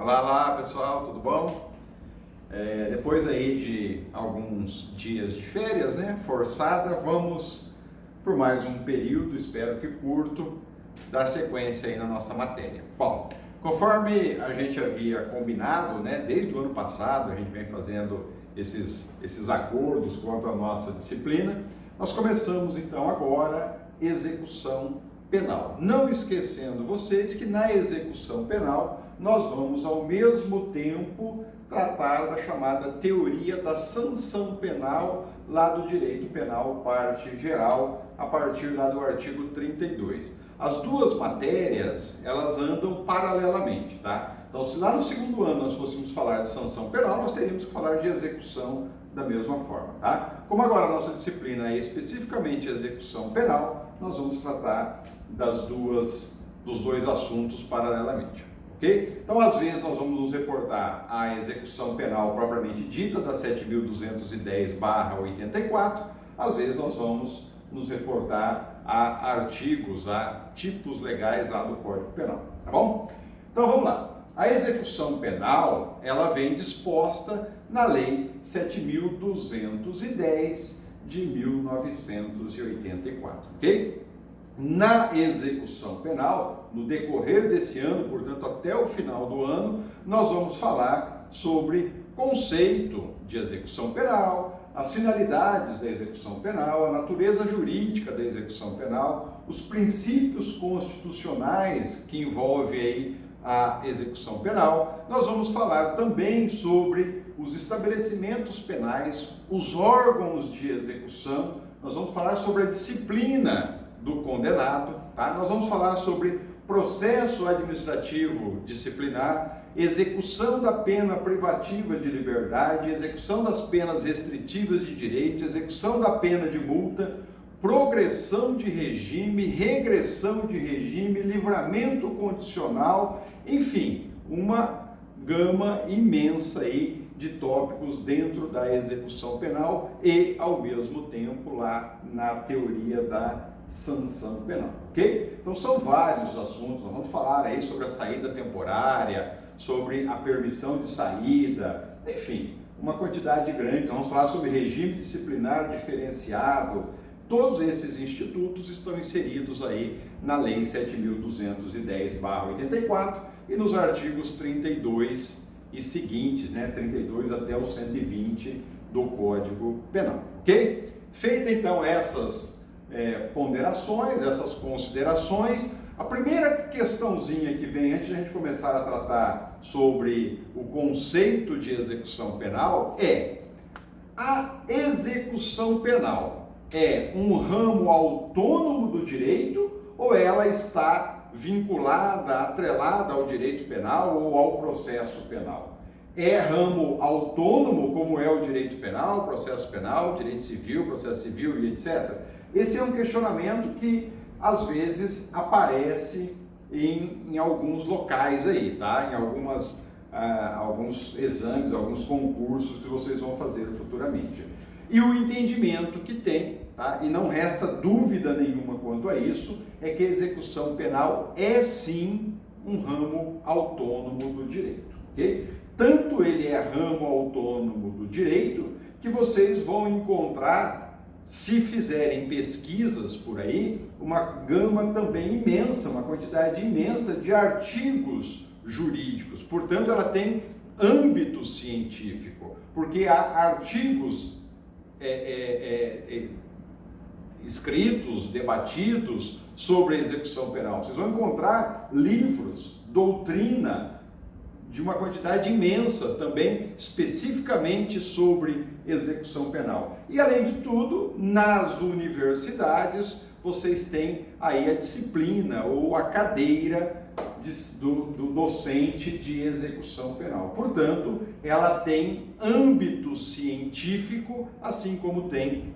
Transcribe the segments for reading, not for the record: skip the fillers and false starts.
Olá pessoal, tudo bom? Depois aí de alguns dias de férias, né, forçada, vamos por mais um período, espero que curto, dar sequência aí na nossa matéria. Bom, conforme a gente havia combinado, né, desde o ano passado, a gente vem fazendo esses acordos quanto à nossa disciplina, nós começamos então agora execução penal. Não esquecendo vocês que na execução penal nós vamos ao mesmo tempo tratar da chamada teoria da sanção penal lá do direito penal, parte geral, a partir lá do artigo 32. As duas matérias, elas andam paralelamente, tá? Então, se lá no segundo ano nós fôssemos falar de sanção penal, nós teríamos que falar de execução da mesma forma, tá? Como agora a nossa disciplina é especificamente execução penal, nós vamos tratar dos dois assuntos paralelamente. Ok? Então, às vezes, nós vamos nos reportar à execução penal propriamente dita, da 7.210/84, às vezes nós vamos nos reportar a artigos, a tipos legais lá do Código Penal, tá bom? Então, vamos lá. A execução penal, ela vem disposta na Lei 7.210 de 1984, ok? Na execução penal, no decorrer desse ano, portanto até o final do ano, nós vamos falar sobre conceito de execução penal, as finalidades da execução penal, a natureza jurídica da execução penal, os princípios constitucionais que envolvem aí a execução penal. Nós vamos falar também sobre os estabelecimentos penais, os órgãos de execução, nós vamos falar sobre a disciplina do condenado, tá? Nós vamos falar sobre processo administrativo disciplinar, execução da pena privativa de liberdade, execução das penas restritivas de direito, execução da pena de multa, progressão de regime, regressão de regime, livramento condicional, enfim, uma gama imensa aí de tópicos dentro da execução penal e, ao mesmo tempo, lá na teoria da sanção penal, ok? Então são vários os assuntos, nós vamos falar aí sobre a saída temporária, sobre a permissão de saída, enfim, uma quantidade grande. Então, vamos falar sobre regime disciplinar diferenciado. Todos esses institutos estão inseridos aí na Lei 7.210/84 e nos artigos 32 e seguintes, né, 32 até o 120 do Código Penal, ok? Feita então essas ponderações, essas considerações, a primeira questãozinha que vem antes de a gente começar a tratar sobre o conceito de execução penal é: a execução penal é um ramo autônomo do direito ou ela está vinculada, atrelada ao direito penal ou ao processo penal? É ramo autônomo, como é o direito penal, processo penal, direito civil, processo civil e etc.? Esse é um questionamento que, às vezes, aparece em alguns locais aí, tá? Em alguns exames, alguns concursos que vocês vão fazer futuramente. E o entendimento que tem, tá? E não resta dúvida nenhuma quanto a isso, é que a execução penal é sim um ramo autônomo do direito, ok? Tanto ele é ramo autônomo do direito que vocês vão encontrar, se fizerem pesquisas por aí, uma gama também imensa, uma quantidade imensa de artigos jurídicos. Portanto, ela tem âmbito científico, porque há artigos escritos, debatidos sobre a execução penal. Vocês vão encontrar livros, doutrina, de uma quantidade imensa também, especificamente sobre execução penal. E, além de tudo, nas universidades, vocês têm aí a disciplina ou a cadeira do docente de execução penal. Portanto, ela tem âmbito científico, assim como tem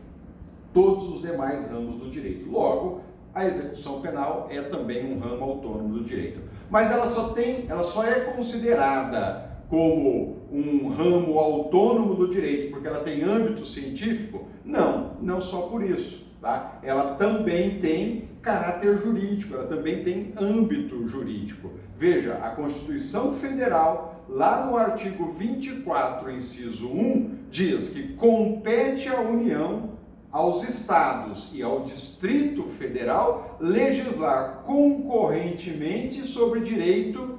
todos os demais ramos do direito. Logo, a execução penal é também um ramo autônomo do direito. Mas ela só é considerada como um ramo autônomo do direito porque ela tem âmbito científico? Não só por isso, tá? Ela também tem caráter jurídico, ela também tem âmbito jurídico. Veja, a Constituição Federal, lá no artigo 24, inciso 1, diz que compete à União, aos estados e ao Distrito Federal legislar concorrentemente sobre direito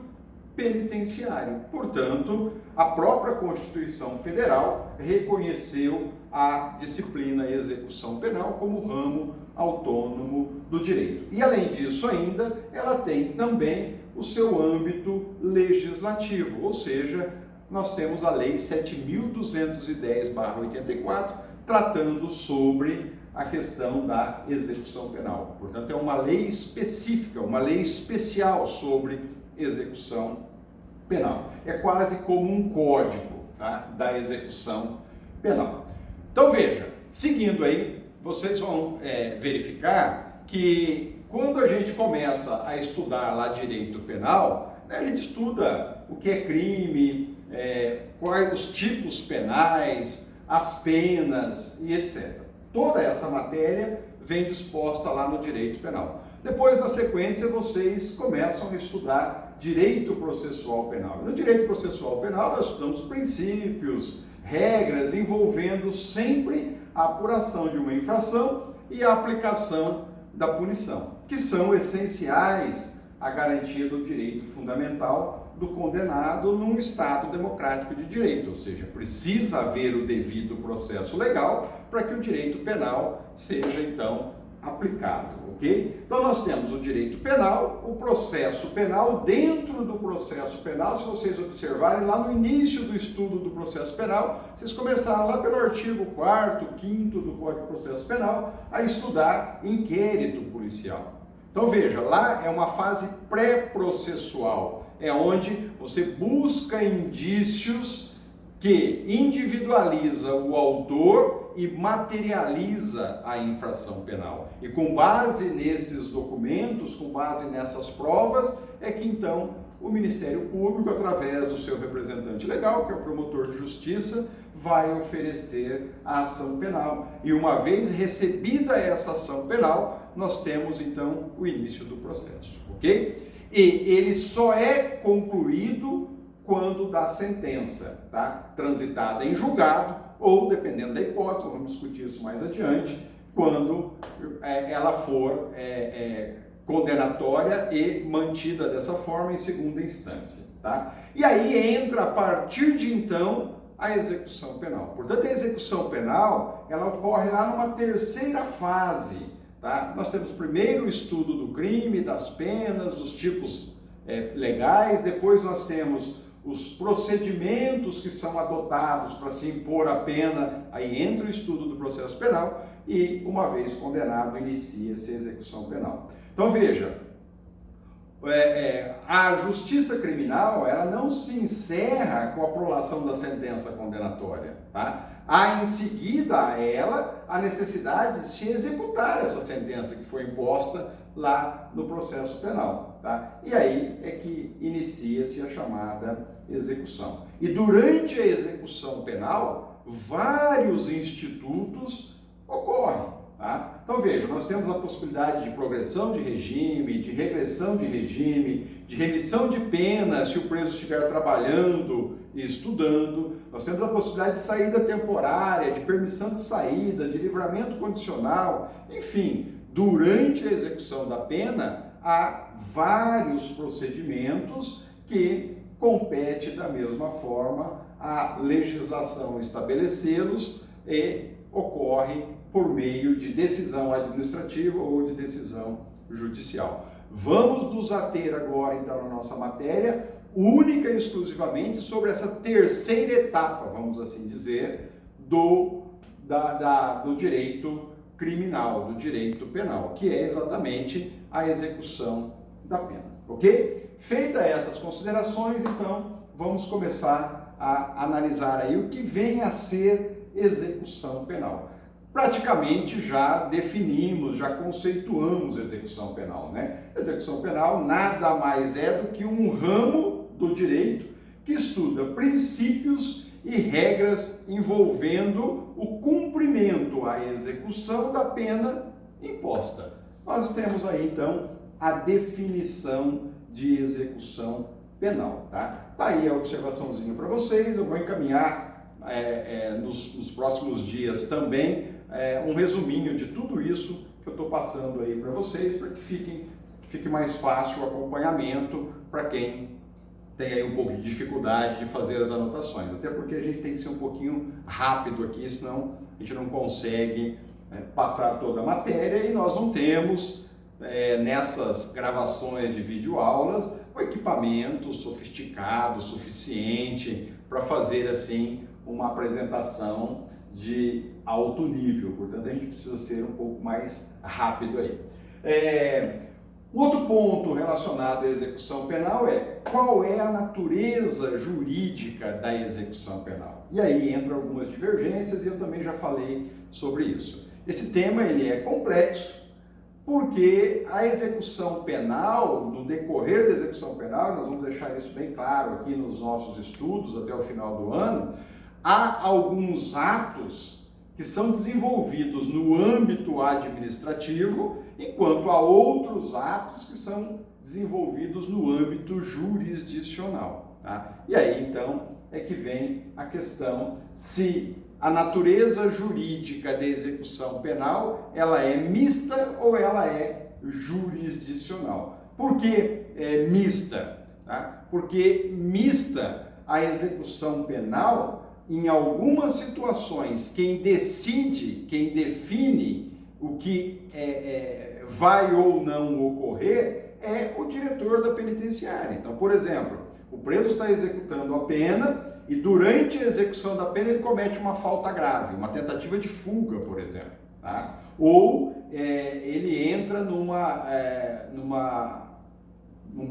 penitenciário. Portanto, a própria Constituição Federal reconheceu a disciplina e execução penal como ramo autônomo do direito. E além disso ainda, ela tem também o seu âmbito legislativo, ou seja, nós temos a Lei 7.210/84, tratando sobre a questão da execução penal. Portanto, é uma lei específica, uma lei especial sobre execução penal. É quase como um código, tá, da execução penal. Então, veja, seguindo aí, vocês vão verificar que quando a gente começa a estudar lá direito penal, né, a gente estuda o que é crime, quais os tipos penais, as penas e etc. Toda essa matéria vem disposta lá no direito penal. Depois, na sequência, vocês começam a estudar direito processual penal. No direito processual penal, nós estudamos princípios, regras envolvendo sempre a apuração de uma infração e a aplicação da punição, que são essenciais à garantia do direito fundamental do condenado num Estado democrático de direito, ou seja, precisa haver o devido processo legal para que o direito penal seja, então, aplicado, ok? Então, nós temos o direito penal, o processo penal. Dentro do processo penal, se vocês observarem, lá no início do estudo do processo penal, vocês começaram lá pelo artigo 4º, 5º do Código de Processo Penal, a estudar inquérito policial. Então, veja, lá é uma fase pré-processual, é onde você busca indícios que individualiza o autor e materializa a infração penal. E com base nesses documentos, com base nessas provas, é que então o Ministério Público, através do seu representante legal, que é o promotor de justiça, vai oferecer a ação penal. E uma vez recebida essa ação penal, nós temos então o início do processo, ok? E ele só é concluído quando dá sentença, tá? Transitada em julgado, ou, dependendo da hipótese, vamos discutir isso mais adiante, quando ela for condenatória e mantida dessa forma em segunda instância, tá? E aí entra, a partir de então, a execução penal. Portanto, a execução penal, ela ocorre lá numa terceira fase, tá? Nós temos primeiro o estudo do crime, das penas, dos tipos legais, depois nós temos os procedimentos que são adotados para se impor a pena, aí entra o estudo do processo penal e, uma vez condenado, inicia-se a execução penal. Então, veja, a justiça criminal, ela não se encerra com a prolação da sentença condenatória, tá? Há em seguida a ela a necessidade de se executar essa sentença que foi imposta lá no processo penal, tá? E aí é que inicia-se a chamada execução. E durante a execução penal, vários institutos ocorrem, tá? Então veja, nós temos a possibilidade de progressão de regime, de regressão de regime, de remissão de pena se o preso estiver trabalhando e estudando. Nós temos a possibilidade de saída temporária, de permissão de saída, de livramento condicional, enfim, durante a execução da pena há vários procedimentos que compete da mesma forma a legislação estabelecê-los e ocorre por meio de decisão administrativa ou de decisão judicial. Vamos nos ater agora, então, na nossa matéria, única e exclusivamente sobre essa terceira etapa, vamos assim dizer, do direito criminal, do direito penal, que é exatamente a execução da pena, ok? Feita essas considerações, então, vamos começar a analisar aí o que vem a ser execução penal. Praticamente já definimos, já conceituamos execução penal, né? Execução penal nada mais é do que um ramo do direito que estuda princípios e regras envolvendo o cumprimento, a execução da pena imposta. Nós temos aí, então, a definição de execução penal, tá? Tá aí a observaçãozinha para vocês, eu vou encaminhar nos próximos dias também um resuminho de tudo isso que eu estou passando aí para vocês, para que fique mais fácil o acompanhamento para quem tem aí um pouco de dificuldade de fazer as anotações, até porque a gente tem que ser um pouquinho rápido aqui, senão a gente não consegue passar toda a matéria e nós não temos nessas gravações de videoaulas o equipamento sofisticado suficiente para fazer assim uma apresentação de alto nível, portanto a gente precisa ser um pouco mais rápido aí. Outro ponto relacionado à execução penal é qual é a natureza jurídica da execução penal. E aí entra algumas divergências e eu também já falei sobre isso. Esse tema ele é complexo porque a execução penal, no decorrer da execução penal, nós vamos deixar isso bem claro aqui nos nossos estudos até o final do ano, há alguns atos que são desenvolvidos no âmbito administrativo, enquanto há outros atos que são desenvolvidos no âmbito jurisdicional. Tá? E aí, então, é que vem a questão se a natureza jurídica da execução penal, ela é mista ou ela é jurisdicional. Por que mista? Tá? Porque mista a execução penal, em algumas situações, quem decide, quem define o que vai ou não ocorrer é o diretor da penitenciária. Então, por exemplo, o preso está executando a pena e durante a execução da pena ele comete uma falta grave, uma tentativa de fuga, por exemplo. Tá? Ou ele entra num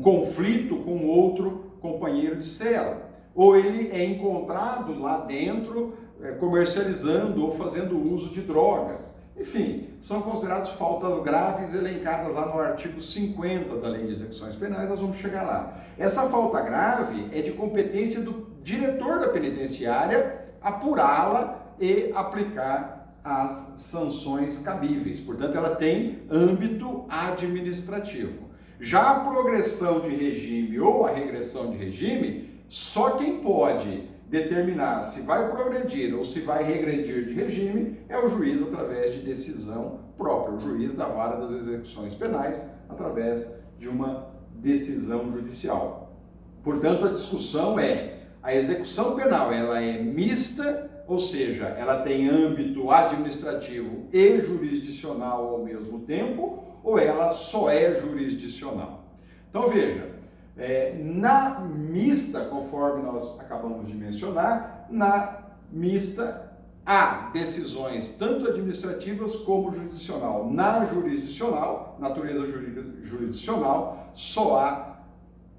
conflito com outro companheiro de cela. Ou ele é encontrado lá dentro comercializando ou fazendo uso de drogas. Enfim, são considerados faltas graves elencadas lá no artigo 50 da Lei de Execuções Penais, nós vamos chegar lá. Essa falta grave é de competência do diretor da penitenciária apurá-la e aplicar as sanções cabíveis. Portanto, ela tem âmbito administrativo. Já a progressão de regime ou a regressão de regime, só quem pode determinar se vai progredir ou se vai regredir de regime é o juiz através de decisão própria, o juiz da vara das execuções penais através de uma decisão judicial. Portanto, a discussão a execução penal ela é mista, ou seja, ela tem âmbito administrativo e jurisdicional ao mesmo tempo, ou ela só é jurisdicional. Então veja, na mista, conforme nós acabamos de mencionar, na mista há decisões tanto administrativas como jurisdicional. Na jurisdicional, natureza jurisdicional, só há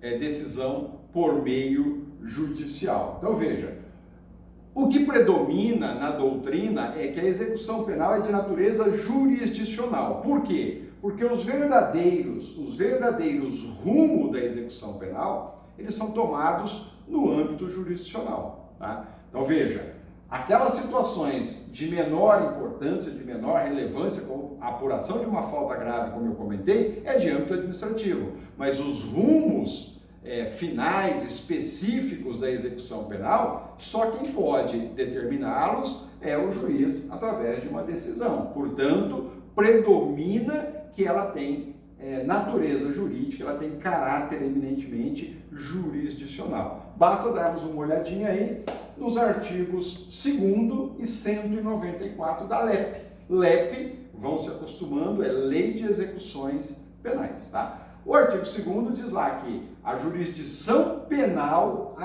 decisão por meio judicial. Então veja, o que predomina na doutrina é que a execução penal é de natureza jurisdicional. Por quê? Porque os verdadeiros rumos da execução penal, eles são tomados no âmbito jurisdicional. Tá? Então veja, aquelas situações de menor importância, de menor relevância, como a apuração de uma falta grave, como eu comentei, é de âmbito administrativo. Mas os rumos finais específicos da execução penal, só quem pode determiná-los é o juiz através de uma decisão. Portanto, predomina que ela tem natureza jurídica, ela tem caráter eminentemente jurisdicional. Basta darmos uma olhadinha aí nos artigos 2º e 194 da LEP. LEP, vão se acostumando, é Lei de Execuções Penais, tá? O artigo 2º diz lá que a jurisdição penal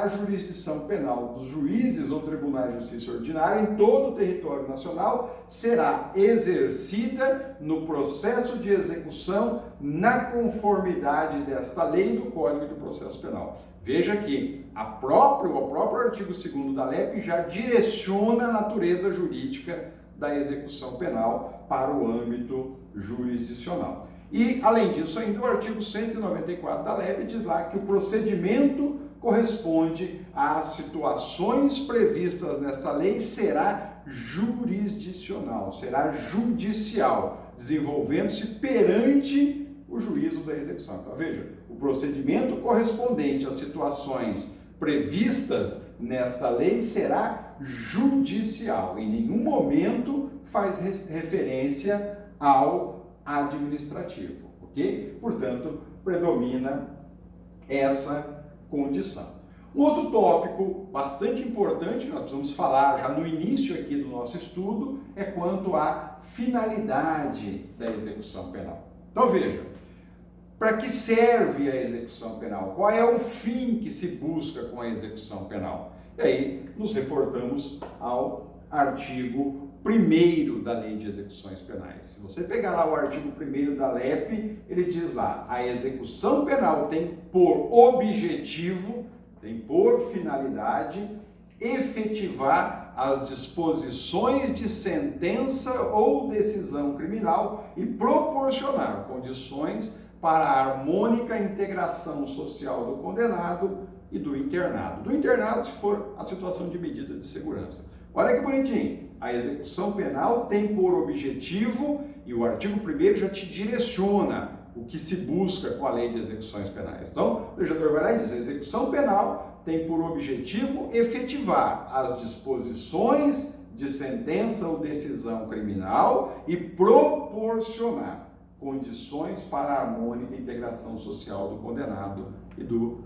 dos juízes ou tribunais de justiça ordinária em todo o território nacional será exercida no processo de execução na conformidade desta lei do Código de Processo Penal. Veja que o próprio artigo 2º da LEP já direciona a natureza jurídica da execução penal para o âmbito jurisdicional. E, além disso, ainda o artigo 194 da LEP diz lá que o procedimento corresponde às situações previstas nesta lei será jurisdicional, será judicial. desenvolvendo-se perante o juízo da execução. Então, veja, o procedimento correspondente às situações previstas nesta lei será judicial. Em nenhum momento faz referência ao administrativo, ok? Portanto, predomina essa condição. Um outro tópico bastante importante, nós precisamos falar já no início aqui do nosso estudo, é quanto à finalidade da execução penal. Então veja, para que serve a execução penal? Qual é o fim que se busca com a execução penal? E aí nos reportamos ao artigo 1º da Lei de Execuções Penais. Se você pegar lá o artigo 1º da LEP, ele diz lá, a execução penal tem por objetivo, tem por finalidade, efetivar as disposições de sentença ou decisão criminal e proporcionar condições para a harmônica integração social do condenado e do internado. Do internado, se for a situação de medida de segurança. Olha que bonitinho. A execução penal tem por objetivo, e o artigo 1º já te direciona o que se busca com a Lei de Execuções Penais. Então, o legislador vai lá e diz, a execução penal tem por objetivo efetivar as disposições de sentença ou decisão criminal e proporcionar condições para a harmônica integração social do condenado e do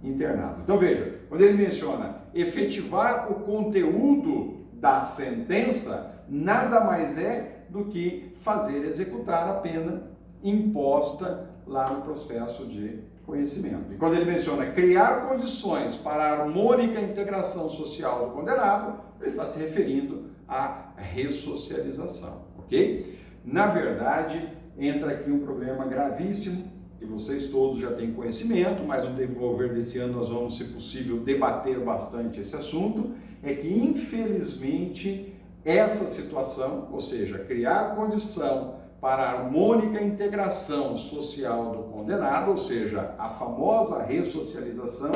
internado. Então veja, quando ele menciona efetivar o conteúdo da sentença, nada mais é do que fazer executar a pena imposta lá no processo de conhecimento. E quando ele menciona criar condições para a harmônica integração social do condenado, ele está se referindo à ressocialização, ok? Na verdade, entra aqui um problema gravíssimo, que vocês todos já têm conhecimento, mas no desenvolver desse ano nós vamos, se possível, debater bastante esse assunto, é que infelizmente essa situação, ou seja, criar condição para a harmônica integração social do condenado, ou seja, a famosa ressocialização,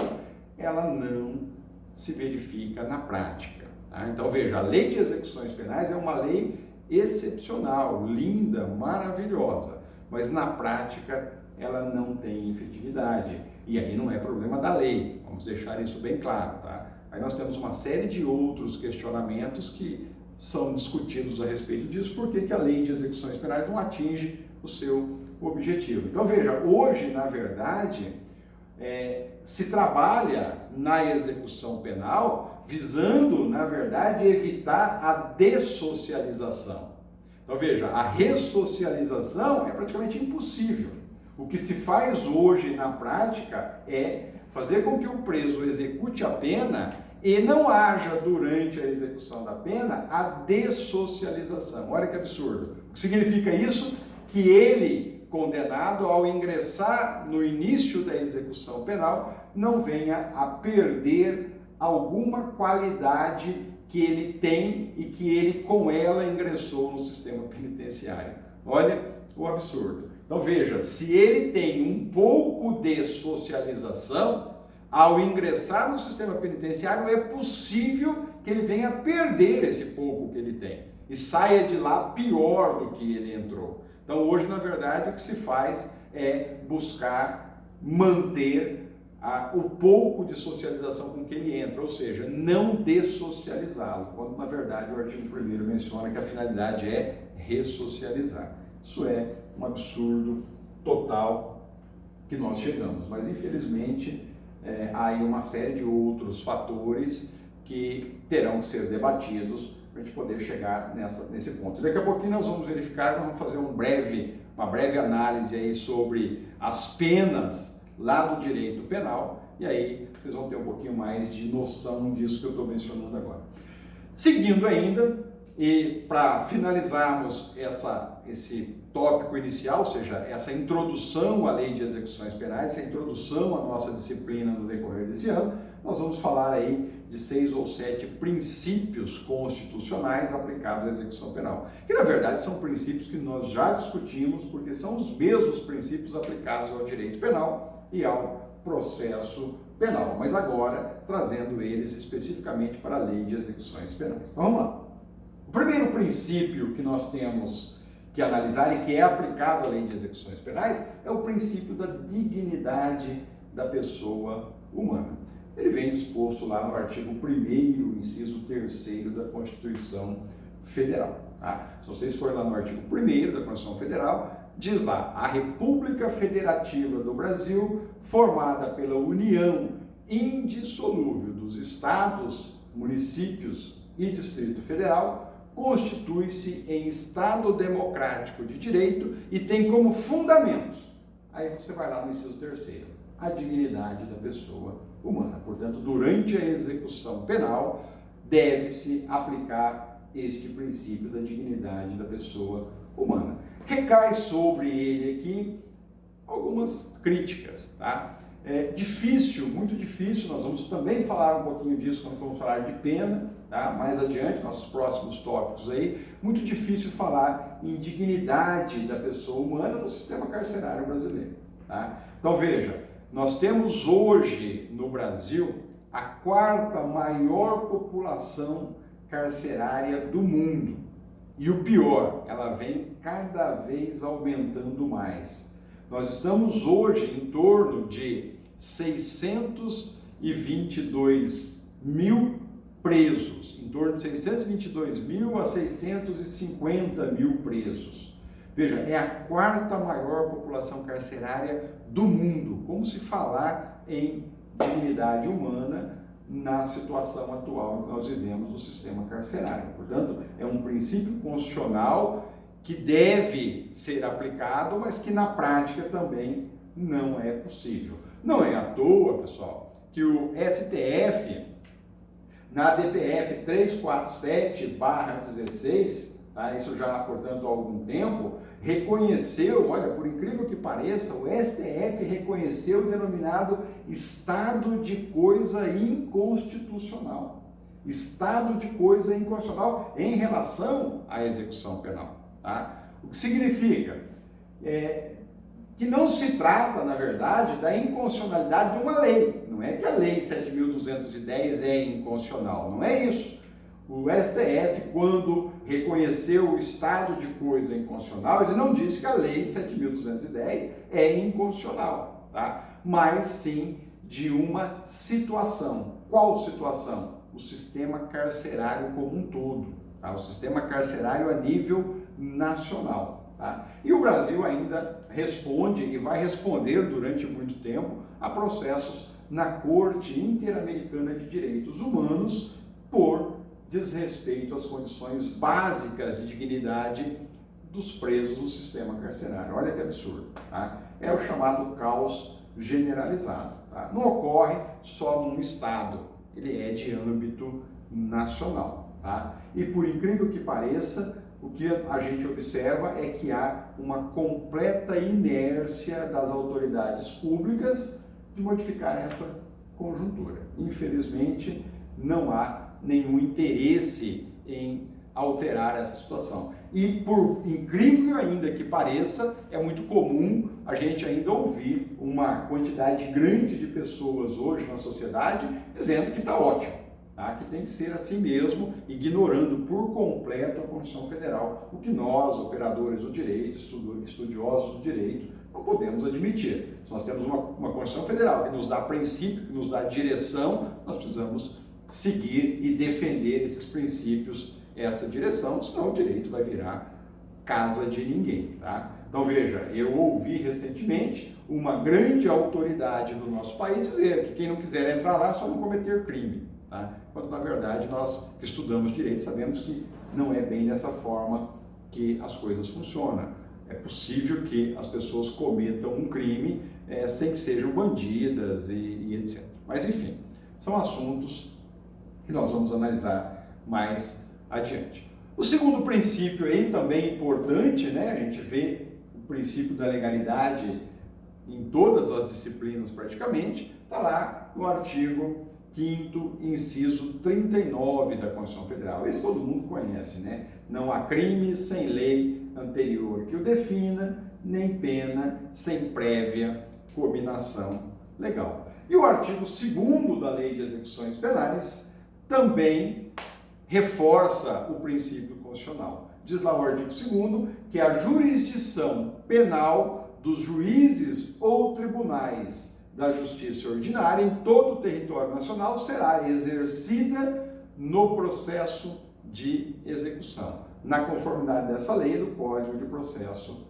ela não se verifica na prática. Tá? Então veja, a Lei de Execuções Penais é uma lei excepcional, linda, maravilhosa, mas na prática ela não tem efetividade. E aí não é problema da lei, vamos deixar isso bem claro. Tá? Aí nós temos uma série de outros questionamentos que são discutidos a respeito disso, porque a Lei de Execuções Penais não atinge o seu objetivo. Então veja, hoje na verdade se trabalha na execução penal visando, na verdade, evitar a dessocialização. Então veja, a ressocialização é praticamente impossível. O que se faz hoje na prática é fazer com que o preso execute a pena e não haja durante a execução da pena a dessocialização. Olha que absurdo. O que significa isso? Que ele, condenado, ao ingressar no início da execução penal, não venha a perder alguma qualidade que ele tem e que ele com ela ingressou no sistema penitenciário. Olha o absurdo. Então veja, se ele tem um pouco de socialização, ao ingressar no sistema penitenciário é possível que ele venha a perder esse pouco que ele tem e saia de lá pior do que ele entrou. Então hoje, na verdade, o que se faz é buscar manter o pouco de socialização com que ele entra, ou seja, não dessocializá-lo, quando na verdade o artigo 1º menciona que a finalidade é ressocializar. Isso é um absurdo total que nós chegamos, mas infelizmente há aí uma série de outros fatores que terão que ser debatidos para a gente poder chegar nesse ponto. Daqui a pouquinho nós vamos verificar, nós vamos fazer uma breve análise aí sobre as penas lá do direito penal, e aí vocês vão ter um pouquinho mais de noção disso que eu estou mencionando agora. Seguindo ainda, e para finalizarmos esse tópico inicial, ou seja, essa introdução à Lei de Execuções Penais, essa introdução à nossa disciplina no decorrer desse ano, nós vamos falar aí de 6 ou 7 princípios constitucionais aplicados à execução penal, que na verdade são princípios que nós já discutimos, porque são os mesmos princípios aplicados ao direito penal e ao processo penal, mas agora trazendo eles especificamente para a Lei de Execuções Penais. Então vamos lá. O primeiro princípio que nós temos que analisar e que é aplicado à lei de execuções penais é o princípio da dignidade da pessoa humana. Ele vem disposto lá no artigo 1º, inciso 3º da Constituição Federal. Tá? Se vocês forem lá no artigo 1º da Constituição Federal, diz lá: a República Federativa do Brasil, formada pela união indissolúvel dos estados, municípios e Distrito Federal, constitui-se em Estado democrático de direito e tem como fundamentos, aí você vai lá no inciso 3º, a dignidade da pessoa humana. Portanto, durante a execução penal, deve-se aplicar este princípio da dignidade da pessoa humana. Recai sobre ele aqui algumas críticas, tá? É difícil, muito difícil, nós vamos também falar um pouquinho disso quando formos falar de pena, tá? Mais adiante, nossos próximos tópicos aí, muito difícil falar em dignidade da pessoa humana no sistema carcerário brasileiro, tá? Então veja, nós temos hoje no Brasil a 4ª maior população carcerária do mundo. E o pior, ela vem cada vez aumentando mais. Nós estamos hoje em torno de 622 mil presos, em torno de 622 mil a 650 mil presos. Veja, é a 4ª maior população carcerária do mundo. Como se falar em dignidade humana na situação atual que nós vivemos no sistema carcerário? Portanto, é um princípio constitucional que deve ser aplicado, mas que na prática também não é possível. Não é à toa, pessoal, que o STF, na DPF 347/16, tá? Isso já, portanto, há algum tempo, reconheceu, olha, por incrível que pareça, o STF reconheceu o denominado estado de coisa inconstitucional. Estado de coisa inconstitucional em relação à execução penal. Tá? O que significa que não se trata, na verdade, da inconstitucionalidade de uma lei. Não é que a lei 7.210 é inconstitucional, não é isso. O STF, quando reconheceu o estado de coisa inconstitucional, ele não disse que a lei 7.210 é inconstitucional, tá? Mas sim de uma situação. Qual situação? O sistema carcerário como um todo, tá? O sistema carcerário a nível nacional. Tá? E o Brasil ainda responde e vai responder durante muito tempo a processos na Corte Interamericana de Direitos Humanos por desrespeito às condições básicas de dignidade dos presos no sistema carcerário. Olha que absurdo. Tá? É o chamado caos generalizado. Tá? Não ocorre só num estado, ele é de âmbito nacional. Tá? E por incrível que pareça, o que a gente observa é que há uma completa inércia das autoridades públicas de modificar essa conjuntura. Infelizmente, não há nenhum interesse em alterar essa situação. E por incrível ainda que pareça, é muito comum a gente ainda ouvir uma quantidade grande de pessoas hoje na sociedade dizendo que está ótimo. Tá? Que tem que ser assim mesmo, ignorando por completo a Constituição Federal, o que nós, operadores do direito, estudiosos do direito, não podemos admitir. Se nós temos uma Constituição Federal que nos dá princípio, que nos dá direção, nós precisamos seguir e defender esses princípios, essa direção, senão o direito vai virar casa de ninguém. Tá? Então veja, eu ouvi recentemente uma grande autoridade do nosso país dizer que quem não quiser entrar lá é só não cometer crime. Tá? Quando na verdade nós que estudamos direito sabemos que não é bem dessa forma que as coisas funcionam. É possível que as pessoas cometam um crime sem que sejam bandidas e etc. Mas enfim, são assuntos que nós vamos analisar mais adiante. O segundo princípio aí também importante, né? A gente vê o princípio da legalidade em todas as disciplinas praticamente, está lá no artigo 5º, inciso 39 da Constituição Federal. Esse todo mundo conhece, né? Não há crime sem lei anterior que o defina, nem pena sem prévia cominação legal. E o artigo 2º da Lei de Execuções Penais também reforça o princípio constitucional diz lá o artigo 2º, que a jurisdição penal dos juízes ou tribunais da justiça ordinária em todo o território nacional será exercida no processo de execução, na conformidade dessa lei do Código de Processo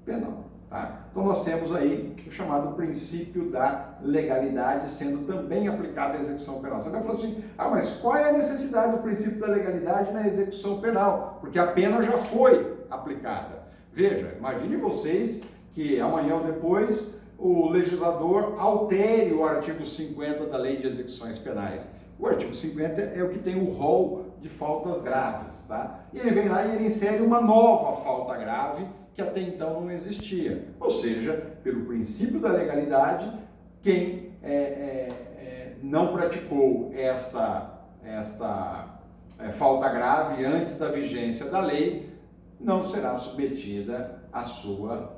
Penal. Tá? Então nós temos aí o chamado princípio da legalidade sendo também aplicado à execução penal. Você vai falar assim, mas qual é a necessidade do princípio da legalidade na execução penal? Porque a pena já foi aplicada. Veja, imagine vocês que amanhã ou depois o legislador altere o artigo 50 da Lei de Execuções Penais. O artigo 50 é o que tem o rol de faltas graves, tá? E ele vem lá e ele insere uma nova falta grave que até então não existia. Ou seja, pelo princípio da legalidade, quem não praticou esta falta grave antes da vigência da lei não será submetida à sua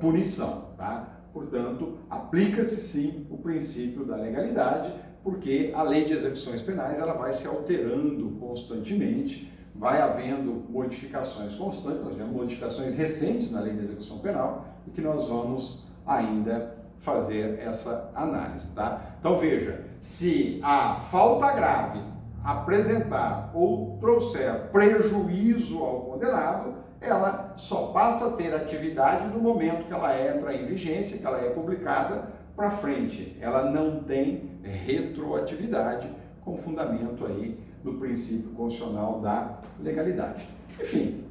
punição, tá? Portanto, aplica-se sim o princípio da legalidade, porque a lei de execuções penais ela vai se alterando constantemente, vai havendo modificações constantes, nós tivemos modificações recentes na lei de execução penal e que nós vamos ainda fazer essa análise, tá? Então veja, se a falta grave apresentar ou trouxer prejuízo ao condenado, ela só passa a ter atividade no momento que ela entra em vigência, que ela é publicada para frente. Ela não tem retroatividade com fundamento aí do princípio constitucional da legalidade. Enfim,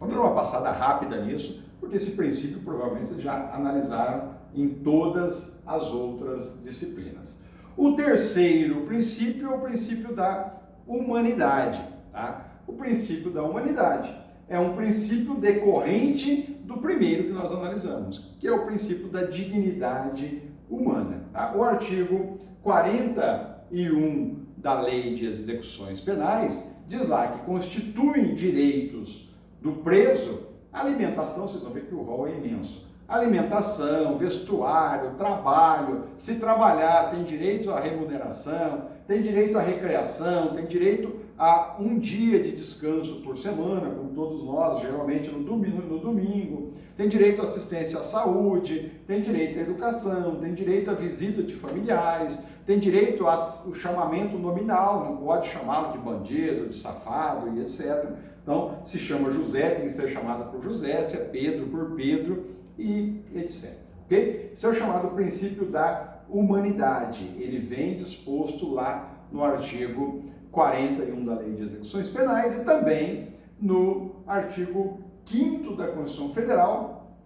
vamos dar uma passada rápida nisso, porque esse princípio provavelmente vocês já analisaram em todas as outras disciplinas. O terceiro princípio é o princípio da humanidade, tá? O princípio da humanidade é um princípio decorrente do primeiro que nós analisamos, que é o princípio da dignidade humana, tá? O artigo 41 da Lei de Execuções Penais diz lá que constituem direitos do preso a alimentação, vocês vão ver que o rol é imenso, alimentação, vestuário, trabalho, se trabalhar tem direito à remuneração, tem direito à recreação, tem direito a um dia de descanso por semana, como todos nós, geralmente no domingo, tem direito à assistência à saúde, tem direito à educação, tem direito à visita de familiares, tem direito ao chamamento nominal, não pode chamá-lo de bandido, de safado e etc. Então, se chama José, tem que ser chamado por José, se é Pedro, por Pedro e etc. Okay? Esse é o chamado princípio da humanidade. Ele vem disposto lá no artigo 41 da Lei de Execuções Penais e também no artigo 5º da Constituição Federal,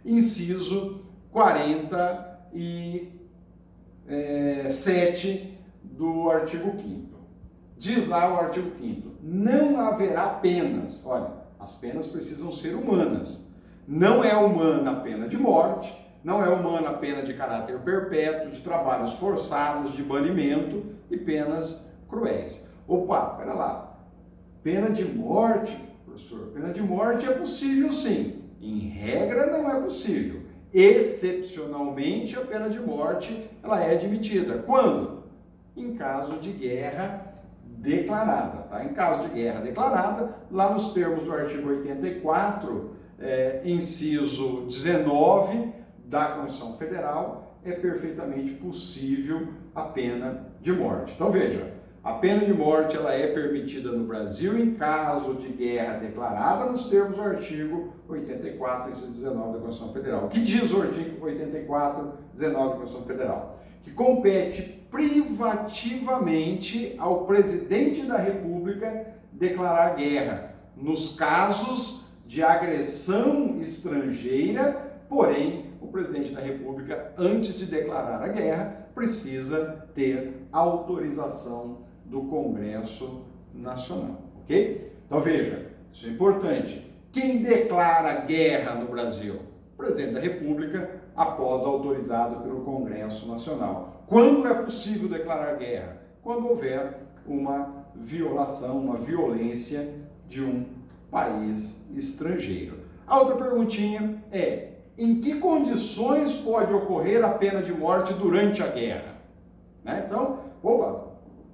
inciso 47 do artigo 5º. Diz lá o artigo 5º, não haverá penas, olha, as penas precisam ser humanas, não é humana a pena de morte, não é humana a pena de caráter perpétuo, de trabalhos forçados, de banimento e penas cruéis. Opa, pera lá, pena de morte, professor, pena de morte é possível sim, em regra não é possível. Excepcionalmente a pena de morte ela é admitida. Quando? Em caso de guerra declarada, tá? Em caso de guerra declarada, lá nos termos do artigo 84, inciso 19 da Constituição Federal, é perfeitamente possível a pena de morte. Então veja, a pena de morte ela é permitida no Brasil em caso de guerra declarada nos termos do artigo 84, inciso 19 da Constituição Federal. O que diz o artigo 84, 19 da Constituição Federal? Que compete privativamente ao presidente da República declarar guerra nos casos de agressão estrangeira, porém, o presidente da República, antes de declarar a guerra, precisa ter autorização do Congresso Nacional, ok? Então veja, isso é importante. Quem declara guerra no Brasil? O presidente da República, após autorizado pelo Congresso Nacional. Quando é possível declarar guerra? Quando houver uma violação, uma violência de um país estrangeiro. A outra perguntinha é, em que condições pode ocorrer a pena de morte durante a guerra? Né? Então, opa,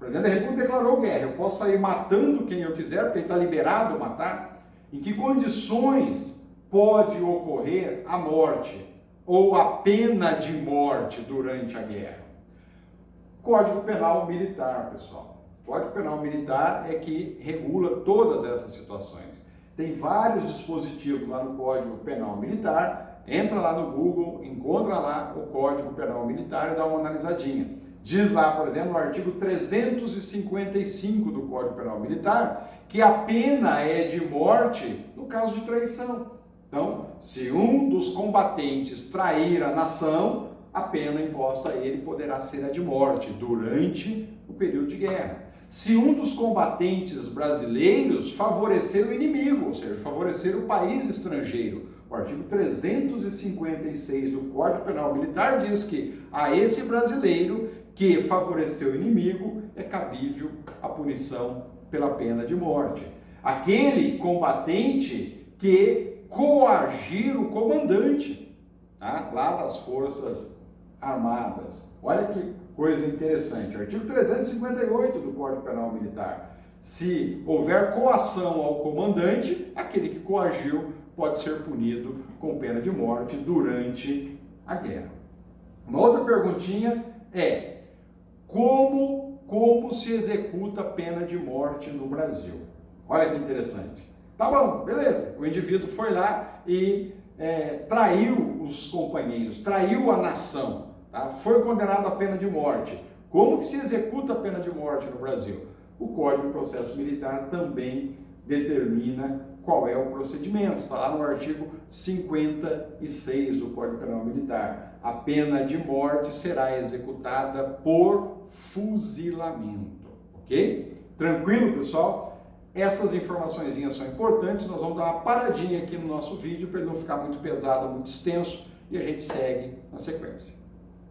presidente da República declarou guerra, eu posso sair matando quem eu quiser, porque está liberado matar. Em que condições pode ocorrer a morte ou a pena de morte durante a guerra? Código Penal Militar, pessoal. O Código Penal Militar é que regula todas essas situações. Tem vários dispositivos lá no Código Penal Militar. Entra lá no Google, encontra lá o Código Penal Militar e dá uma analisadinha. Diz lá, por exemplo, no artigo 355 do Código Penal Militar, que a pena é de morte no caso de traição. Então, se um dos combatentes trair a nação, a pena imposta a ele poderá ser a de morte durante o período de guerra. Se um dos combatentes brasileiros favorecer o inimigo, ou seja, favorecer o país estrangeiro, o artigo 356 do Código Penal Militar diz que a esse brasileiro que favoreceu o inimigo é cabível a punição pela pena de morte. Aquele combatente que coagir o comandante, tá? Lá das Forças Armadas. Olha que coisa interessante. Artigo 358 do Código Penal Militar. Se houver coação ao comandante, aquele que coagiu pode ser punido com pena de morte durante a guerra. Uma outra perguntinha é: como se executa a pena de morte no Brasil? Olha que interessante. Tá bom, beleza. O indivíduo foi lá e traiu os companheiros, traiu a nação, tá? Foi condenado à pena de morte. Como que se executa a pena de morte no Brasil? O Código de Processo Militar também determina qual é o procedimento. Está lá no artigo 56 do Código Penal Militar. A pena de morte será executada por fuzilamento. Ok? Tranquilo, pessoal? Essas informaçõezinhas são importantes. Nós vamos dar uma paradinha aqui no nosso vídeo para ele não ficar muito pesado, muito extenso, e a gente segue na sequência.